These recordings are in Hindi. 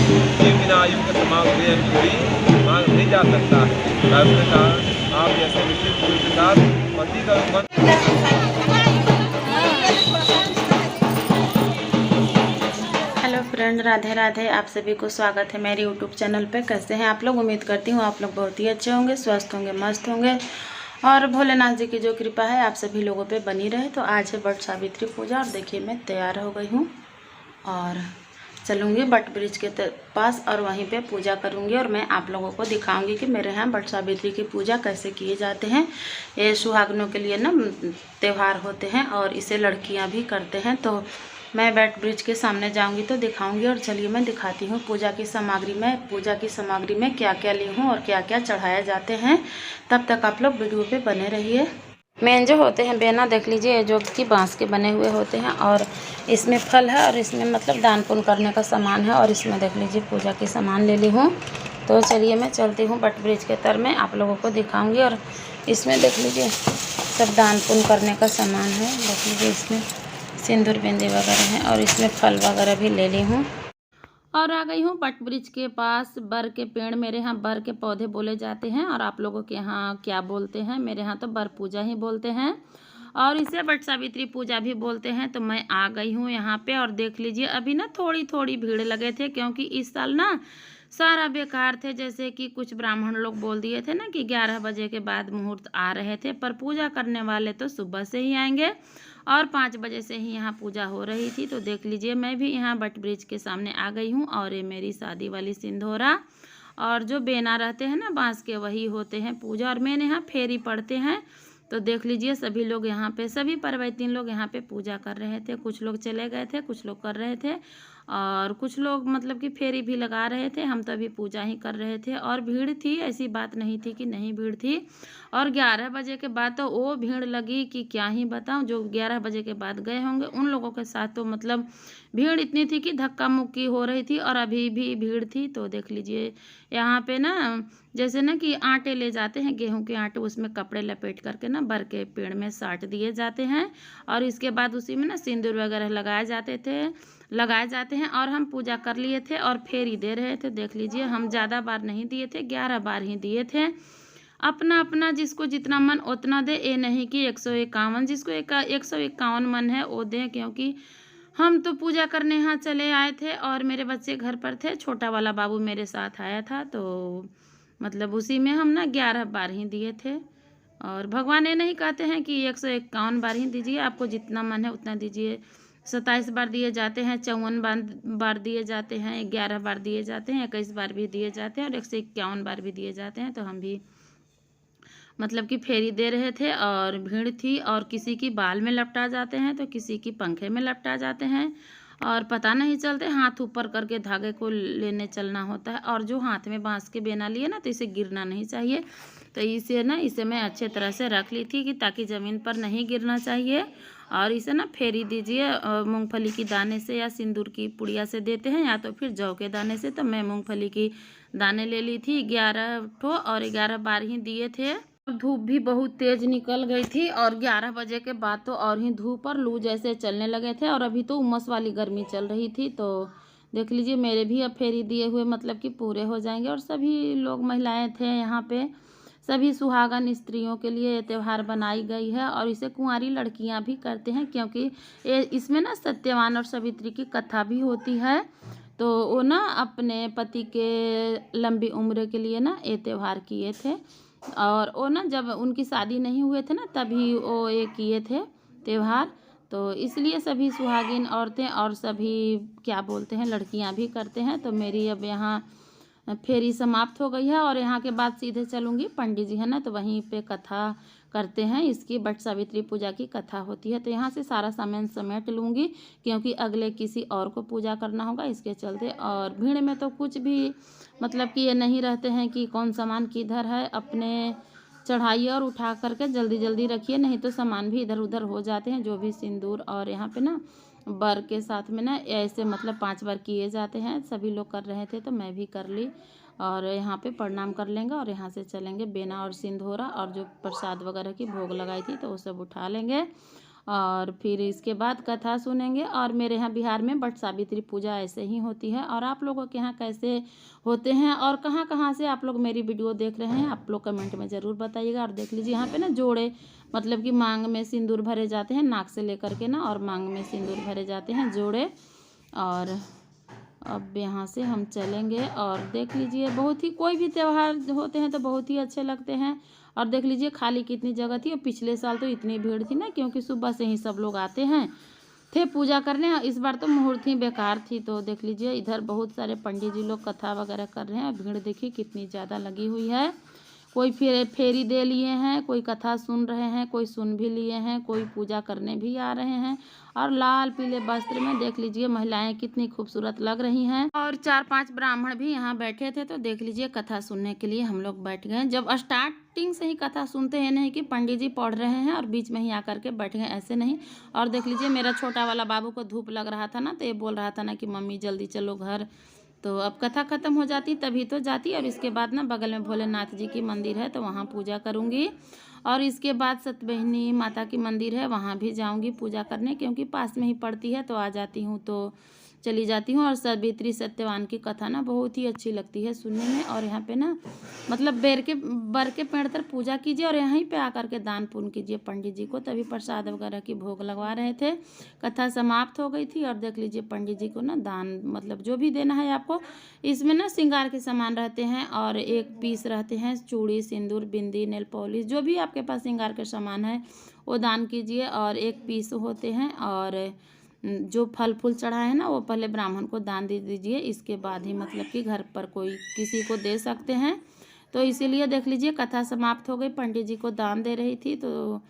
ये बिना आयु के समाप्त पूरी मांग नहीं जा सकता है। आप जैसे निश्चित गुरु के साथ पति का हेलो फ्रेंड, राधे राधे। आप सभी को स्वागत है मेरे यूट्यूब चैनल पे। कैसे हैं आप लोग? उम्मीद करती हूँ आप लोग बहुत ही अच्छे होंगे, स्वस्थ होंगे, मस्त होंगे और भोलेनाथ जी की जो कृपा है आप सभी लोगों पे बनी रहे। तो आज है वट सावित्री पूजा और देखिए मैं तैयार हो गई हूँ और चलूँगी वट ब्रिज के पास और वहीं पे पूजा करूँगी और मैं आप लोगों को दिखाऊंगी कि मेरे यहाँ वट सावित्री की पूजा कैसे किए जाते हैं। ये सुहागनों के लिए ना त्यौहार होते हैं और इसे लड़कियाँ भी करते हैं। तो मैं वट ब्रिज के सामने जाऊंगी तो दिखाऊंगी और चलिए मैं दिखाती हूँ पूजा की सामग्री में क्या क्या ली हूँ और क्या क्या चढ़ाए जाते हैं। तब तक आप लोग वीडियो पे बने रहिए। मेन जो होते हैं बेना देख लीजिए, जो कि बांस के बने हुए होते हैं और इसमें फल है और इसमें मतलब दान पुण्य करने का सामान है और इसमें देख लीजिए पूजा की सामान ले ली हूँ। तो चलिए मैं चलती हूँ वट ब्रिज के तर में, आप लोगों को दिखाऊँगी। और इसमें देख लीजिए सब दान पुण्य करने का सामान है। देख लीजिए इसमें सिंदूर बिंदी वगैरह है और इसमें फल वगैरह भी ले ली हूँ और आ गई हूँ वट ब्रिज के पास। बर के पेड़, मेरे यहाँ बर के पौधे बोले जाते हैं और आप लोगों के यहाँ क्या बोलते हैं? मेरे यहाँ तो बर पूजा ही बोलते हैं और इसे वट सावित्री पूजा भी बोलते हैं। तो मैं आ गई हूँ यहाँ पे और देख लीजिए अभी ना थोड़ी थोड़ी भीड़ लगे थे क्योंकि इस साल ना सारा बेकार थे। जैसे कि कुछ ब्राह्मण लोग बोल दिए थे ना कि 11 बजे के बाद मुहूर्त आ रहे थे, पर पूजा करने वाले तो सुबह से ही आएंगे और 5 बजे से ही यहाँ पूजा हो रही थी। तो देख लीजिए मैं भी यहाँ वट ब्रिज के सामने आ गई हूँ और ये मेरी शादी वाली सिंधोरा और जो बेना रहते हैं ना बांस के, वही होते हैं पूजा। और मैंने यहाँ फेरी पड़ते हैं। तो देख लीजिए सभी लोग यहाँ पे, सभी परवैतीन लोग यहाँ पे पूजा कर रहे थे। कुछ लोग चले गए थे, कुछ लोग कर रहे थे और कुछ लोग मतलब कि फेरी भी लगा रहे थे। हम तो अभी पूजा ही कर रहे थे और भीड़ थी, ऐसी बात नहीं थी कि नहीं भीड़ थी। और 11 बजे के बाद तो वो भीड़ लगी कि क्या ही बताऊं। जो 11 बजे के बाद गए होंगे उन लोगों के साथ तो मतलब भीड़ इतनी थी कि धक्का मुक्की हो रही थी और अभी भी भीड़ थी। तो देख लीजिए यहाँ पे ना जैसे ना कि आटे ले जाते हैं, गेहूं के आटे, उसमें कपड़े लपेट करके ना बर के पेड़ में साट दिए जाते हैं और इसके बाद उसी में ना सिंदूर वगैरह लगाए जाते हैं। और हम पूजा कर लिए थे और फेरी दे रहे थे। देख लीजिए हम ज़्यादा बार नहीं दिए थे, 11 बार ही दिए थे। अपना अपना जिसको जितना मन उतना दे, ये नहीं कि 151, जिसको 151 मन है वो दे। क्योंकि हम तो पूजा करने यहाँ चले आए थे और मेरे बच्चे घर पर थे, छोटा वाला बाबू मेरे साथ आया था। तो मतलब उसी में हम ना 11 बार ही दिए थे। और भगवान ये नहीं कहते हैं कि 151 बार ही दीजिए, आपको जितना मन है उतना दीजिए। 27 बार दिए जाते हैं, 54 बार दिए जाते हैं, 11 बार दिए जाते हैं, 21 बार भी दिए जाते हैं और 151 बार भी दिए जाते हैं। तो हम भी मतलब कि फेरी दे रहे थे और भीड़ थी और किसी की बाल में लपटा जाते हैं तो किसी की पंखे में लपटा जाते हैं और पता नहीं चलते। हाथ ऊपर करके धागे को लेने चलना होता है और जो हाथ में बांस के बेना लिए ना तो इसे गिरना नहीं चाहिए। तो इसे मैं अच्छे तरह से रख ली थी कि ताकि ज़मीन पर नहीं गिरना चाहिए। और इसे ना फेरी दीजिए मूंगफली की दाने से या सिंदूर की पुड़िया से देते हैं या तो फिर जौ के दाने से। तो मैं मूंगफली की दाने ले ली थी 11 ठो और 11 बार ही दिए थे। धूप भी बहुत तेज निकल गई थी और 11 बजे के बाद तो और ही धूप और लू जैसे चलने लगे थे और अभी तो उमस वाली गर्मी चल रही थी। तो देख लीजिए मेरे भी अब फेरी दिए हुए मतलब कि पूरे हो जाएंगे। और सभी लोग महिलाएं थे यहाँ पे, सभी सुहागन स्त्रियों के लिए ये त्यौहार बनाई गई है और इसे कुंवारी लड़कियां भी करते हैं क्योंकि इसमें ना सत्यवान और सावित्री की कथा भी होती है। तो वो ना अपने पति के लंबी उम्र के लिए ना ये त्यौहार किए थे और वो ना जब उनकी शादी नहीं हुए थे ना तभी वो ये किए थे त्यौहार। तो इसलिए सभी सुहागिन औरतें और सभी क्या बोलते हैं लड़कियां भी करते हैं। तो मेरी अब यहाँ फेरी समाप्त हो गई है और यहाँ के बाद सीधे चलूँगी, पंडित जी है ना तो वहीं पे कथा करते हैं, इसकी वट सावित्री पूजा की कथा होती है। तो यहाँ से सारा सामान समेट लूँगी क्योंकि अगले किसी और को पूजा करना होगा इसके चलते। और भीड़ में तो कुछ भी मतलब कि ये नहीं रहते हैं कि कौन सामान किधर है, अपने चढ़ाइए और उठा करके जल्दी जल्दी रखिए, नहीं तो सामान भी इधर उधर हो जाते हैं। जो भी सिंदूर और यहाँ पे ना बर के साथ में ना ऐसे मतलब 5 बार किए जाते हैं, सभी लोग कर रहे थे तो मैं भी कर ली। और यहाँ पे प्रणाम कर लेंगे और यहाँ से चलेंगे बेना और सिंधोरा और जो प्रसाद वगैरह की भोग लगाई थी तो वो सब उठा लेंगे और फिर इसके बाद कथा सुनेंगे। और मेरे यहाँ बिहार में बट सावित्री पूजा ऐसे ही होती है। और आप लोगों के यहाँ कैसे होते हैं और कहाँ कहाँ से आप लोग मेरी वीडियो देख रहे हैं, आप लोग कमेंट में ज़रूर बताइएगा। और देख लीजिए यहाँ पे ना जोड़े मतलब कि मांग में सिंदूर भरे जाते हैं, नाक से लेकर के ना, और मांग में सिंदूर भरे जाते हैं जोड़े। और अब यहाँ से हम चलेंगे और देख लीजिए बहुत ही, कोई भी त्यौहार होते हैं तो बहुत ही अच्छे लगते हैं। और देख लीजिए खाली कितनी जगह थी। और पिछले साल तो इतनी भीड़ थी ना, क्योंकि सुबह से ही सब लोग आते हैं थे पूजा करने। इस बार तो मुहूर्त ही बेकार थी। तो देख लीजिए इधर बहुत सारे पंडित जी लोग कथा वगैरह कर रहे हैं। भीड़ देखिए कितनी ज़्यादा लगी हुई है। कोई फेरी दे लिए हैं, कोई कथा सुन रहे हैं, कोई सुन भी लिए हैं, कोई पूजा करने भी आ रहे हैं। और लाल पीले वस्त्र में देख लीजिए महिलाएं कितनी खूबसूरत लग रही हैं। और 4-5 ब्राह्मण भी यहाँ बैठे थे। तो देख लीजिए कथा सुनने के लिए हम लोग बैठ गए। जब स्टार्टिंग से ही कथा सुनते हैं, नहीं कि पंडित जी पढ़ रहे हैं और बीच में ही आकर के बैठ गए, ऐसे नहीं। और देख लीजिए मेरा छोटा वाला बाबू को धूप लग रहा था ना, तो ये बोल रहा था ना कि मम्मी जल्दी चलो घर। तो अब कथा ख़त्म हो जाती तभी तो जाती। और इसके बाद ना बगल में भोलेनाथ जी की मंदिर है, तो वहाँ पूजा करूँगी। और इसके बाद सतबहिनी माता की मंदिर है, वहाँ भी जाऊँगी पूजा करने, क्योंकि पास में ही पड़ती है। तो आ जाती हूँ तो चली जाती हूँ। और सावित्री सत्यवान की कथा ना बहुत ही अच्छी लगती है सुनने में। और यहाँ पे ना मतलब बर के पेड़ तर पूजा कीजिए और यहीं पे आकर के दान पुण्य कीजिए पंडित जी को। तभी प्रसाद वगैरह की भोग लगवा रहे थे। कथा समाप्त हो गई थी। और देख लीजिए पंडित जी को ना दान मतलब जो भी देना है आपको। इसमें ना श्रृंगार के सामान रहते हैं और 1 पीस रहते हैं चूड़ी, सिंदूर, बिंदी, नेल पॉलिश, जो भी आपके पास श्रृंगार के सामान है वो दान कीजिए। और 1 पीस होते हैं। और जो फल फूल चढ़ा है ना वो पहले ब्राह्मण को दान दे दीजिए, इसके बाद ही मतलब कि घर पर कोई किसी को दे सकते हैं। तो इसीलिए देख लीजिए कथा समाप्त हो गई, पंडित जी को दान दे रही थी तो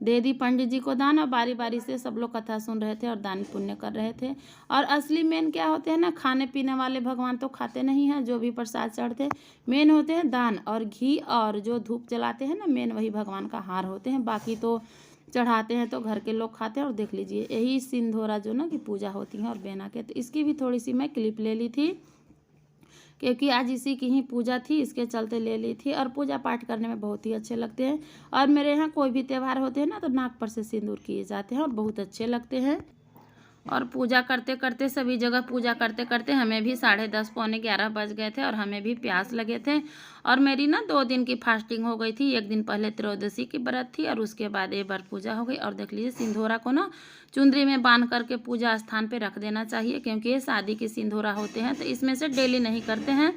दे दी पंडित जी को दान। और बारी बारी से सब लोग कथा सुन रहे थे और दान पुण्य कर रहे थे। और असली मेन क्या होते हैं ना, खाने पीने वाले भगवान तो खाते नहीं हैं, जो भी प्रसाद चढ़ते मेन होते हैं दान और घी। और जो धूप जलाते हैं ना मेन वही भगवान का हार होते हैं, बाकी तो चढ़ाते हैं तो घर के लोग खाते हैं। और देख लीजिए यही सिंधोरा जो ना कि पूजा होती है और बेना के, तो इसकी भी थोड़ी सी मैं क्लिप ले ली थी, क्योंकि आज इसी की ही पूजा थी, इसके चलते ले ली थी। और पूजा पाठ करने में बहुत ही अच्छे लगते हैं। और मेरे यहाँ कोई भी त्यौहार होते हैं ना तो नाक पर से सिंदूर किए जाते हैं और बहुत अच्छे लगते हैं। और पूजा करते करते सभी जगह पूजा करते करते हमें भी 10:30 पौने 11 बज गए थे और हमें भी प्यास लगे थे। और मेरी ना 2 दिन की फास्टिंग हो गई थी। 1 दिन पहले त्रयोदशी की व्रत थी और उसके बाद एक बार पूजा हो गई। और देख लीजिए सिंधोरा को ना चुंदरी में बांध करके पूजा स्थान पे रख देना चाहिए, क्योंकि ये शादी के सिंधोरा होते हैं। तो इसमें से डेली नहीं करते हैं,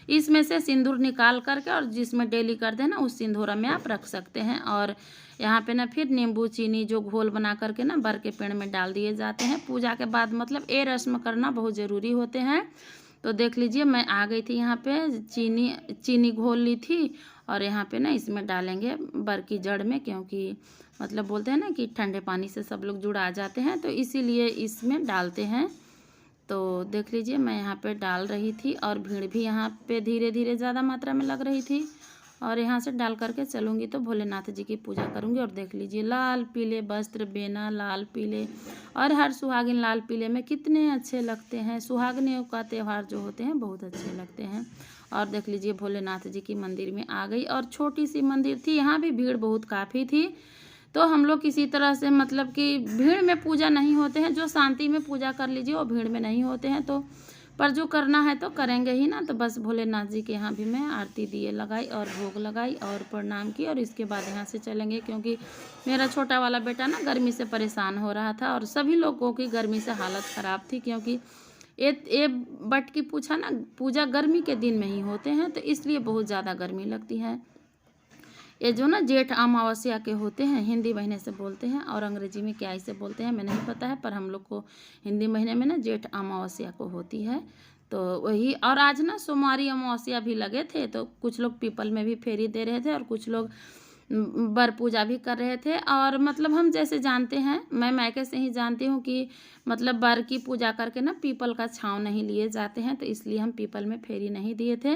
इसमें से सिंदूर निकाल करके और जिसमें डेली करते हैं ना उस सिंधोरा में आप रख सकते हैं। और यहाँ पे ना फिर नींबू चीनी जो घोल बना करके ना बर के पेड़ में डाल दिए जाते हैं पूजा के बाद। मतलब ये रस्म करना बहुत ज़रूरी होते हैं। तो देख लीजिए मैं आ गई थी यहाँ पे, चीनी घोल ली थी। और यहाँ पे ना इसमें डालेंगे बर की जड़ में, क्योंकि मतलब बोलते हैं ना कि ठंडे पानी से सब लोग जुड़ा जाते हैं, तो इसीलिए इसमें डालते हैं। तो देख लीजिए मैं यहाँ पे डाल रही थी और भीड़ भी यहाँ पे धीरे धीरे ज़्यादा मात्रा में लग रही थी। और यहाँ से डाल करके चलूँगी तो भोलेनाथ जी की पूजा करूँगी। और देख लीजिए लाल पीले वस्त्र, बेना लाल पीले, और हर सुहागिन लाल पीले में कितने अच्छे लगते हैं। सुहागिनियों का त्यौहार जो होते हैं बहुत अच्छे लगते हैं। और देख लीजिए भोलेनाथ जी की मंदिर में आ गई। और छोटी सी मंदिर थी, यहाँ भी भीड़ बहुत काफ़ी थी। तो हम लोग किसी तरह से मतलब कि भीड़ में पूजा नहीं होते हैं, जो शांति में पूजा कर लीजिए वो भीड़ में नहीं होते हैं। तो पर जो करना है तो करेंगे ही ना। तो बस भोलेनाथ जी के यहाँ भी मैं आरती दिए लगाई और भोग लगाई और प्रणाम की। और इसके बाद यहाँ से चलेंगे, क्योंकि मेरा छोटा वाला बेटा ना गर्मी से परेशान हो रहा था और सभी लोगों की गर्मी से हालत ख़राब थी, क्योंकि ये बट की पूजा गर्मी के दिन में ही होते हैं, तो इसलिए बहुत ज़्यादा गर्मी लगती है। ये जो ना जेठ अमावस्या के होते हैं, हिंदी महीने से बोलते हैं, और अंग्रेजी में क्या इसे बोलते हैं मैं नहीं पता है, पर हम लोग को हिंदी महीने में ना जेठ अमावस्या को होती है। तो वही, और आज ना सोमवारी अमावस्या भी लगे थे, तो कुछ लोग पीपल में भी फेरी दे रहे थे और कुछ लोग बर पूजा भी कर रहे थे। और मतलब हम जैसे जानते हैं, मैं मायके से ही जानती हूँ कि मतलब बर की पूजा करके ना पीपल का छांव नहीं लिए जाते हैं, तो इसलिए हम पीपल में फेरी नहीं दिए थे।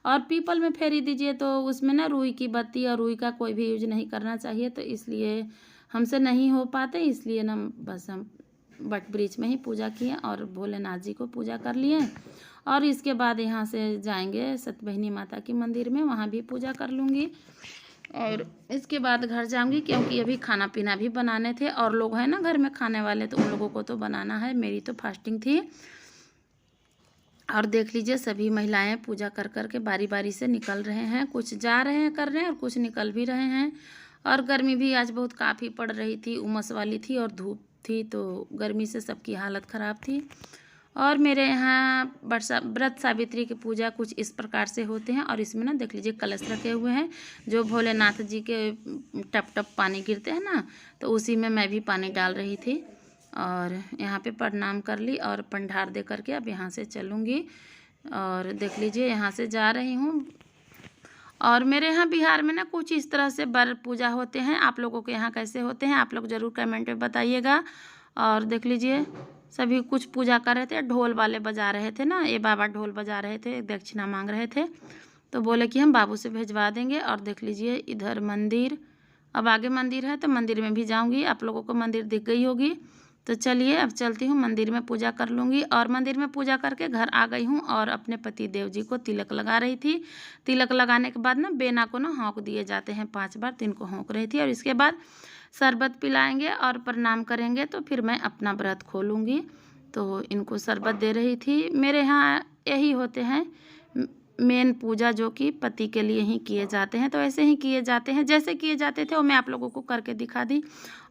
और पीपल में फेरी दीजिए तो उसमें ना रुई की बत्ती और रुई का कोई भी यूज नहीं करना चाहिए, तो इसलिए हमसे नहीं हो पाते, इसलिए ना बस हम बट ब्रिज में ही पूजा किए और भोलेनाथ जी को पूजा कर लिए। और इसके बाद यहाँ से जाएंगे सतबहिनी माता की मंदिर में, वहाँ भी पूजा कर लूँगी। और इसके बाद घर जाऊंगी, क्योंकि अभी खाना पीना भी बनाने थे और लोग हैं ना घर में खाने वाले, तो उन लोगों को तो बनाना है। मेरी तो फास्टिंग थी। और देख लीजिए सभी महिलाएं पूजा कर कर के बारी बारी से निकल रहे हैं, कुछ जा रहे हैं कर रहे हैं और कुछ निकल भी रहे हैं। और गर्मी भी आज बहुत काफ़ी पड़ रही थी, उमस वाली थी और धूप थी, तो गर्मी से सबकी हालत ख़राब थी। और मेरे यहाँ व्रत सावित्री की पूजा कुछ इस प्रकार से होते हैं। और इसमें ना देख लीजिए कलश रखे हुए हैं, जो भोलेनाथ जी के टप टप पानी गिरते हैं ना, तो उसी में मैं भी पानी डाल रही थी। और यहाँ पे प्रणाम कर ली और पंडार दे करके अब यहाँ से चलूँगी। और देख लीजिए यहाँ से जा रही हूँ। और मेरे यहाँ बिहार में ना कुछ इस तरह से वर पूजा होते हैं। आप लोगों के यहाँ कैसे होते हैं आप लोग ज़रूर कमेंट में बताइएगा। और देख लीजिए सभी कुछ पूजा कर रहे थे, ढोल वाले बजा रहे थे ना, ये बाबा ढोल बजा रहे थे, दक्षिणा मांग रहे थे, तो बोले कि हम बाबू से भिजवा देंगे। और देख लीजिए इधर मंदिर, अब आगे मंदिर है तो मंदिर में भी जाऊंगी। आप लोगों को मंदिर दिख गई होगी, तो चलिए अब चलती हूँ मंदिर में पूजा कर लूँगी। और मंदिर में पूजा करके घर आ गई हूँ और अपने पति देव जी को तिलक लगा रही थी। तिलक लगाने के बाद ना बेना को ना होंक दिए जाते हैं 5 बार, तो इनको होंक रही थी। और इसके बाद शरबत पिलाएंगे और प्रणाम करेंगे, तो फिर मैं अपना व्रत खोलूँगी। तो इनको शरबत दे रही थी। मेरे यहाँ यही होते हैं मेन पूजा, जो कि पति के लिए ही किए जाते हैं। तो ऐसे ही किए जाते हैं जैसे किए जाते थे, वो मैं आप लोगों को करके दिखा दी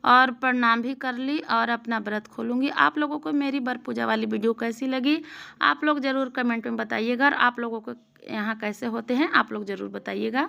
और प्रणाम भी कर ली और अपना व्रत खोलूँगी। आप लोगों को मेरी वर पूजा वाली वीडियो कैसी लगी आप लोग ज़रूर कमेंट में बताइएगा। और आप लोगों को यहाँ कैसे होते हैं आप लोग ज़रूर बताइएगा।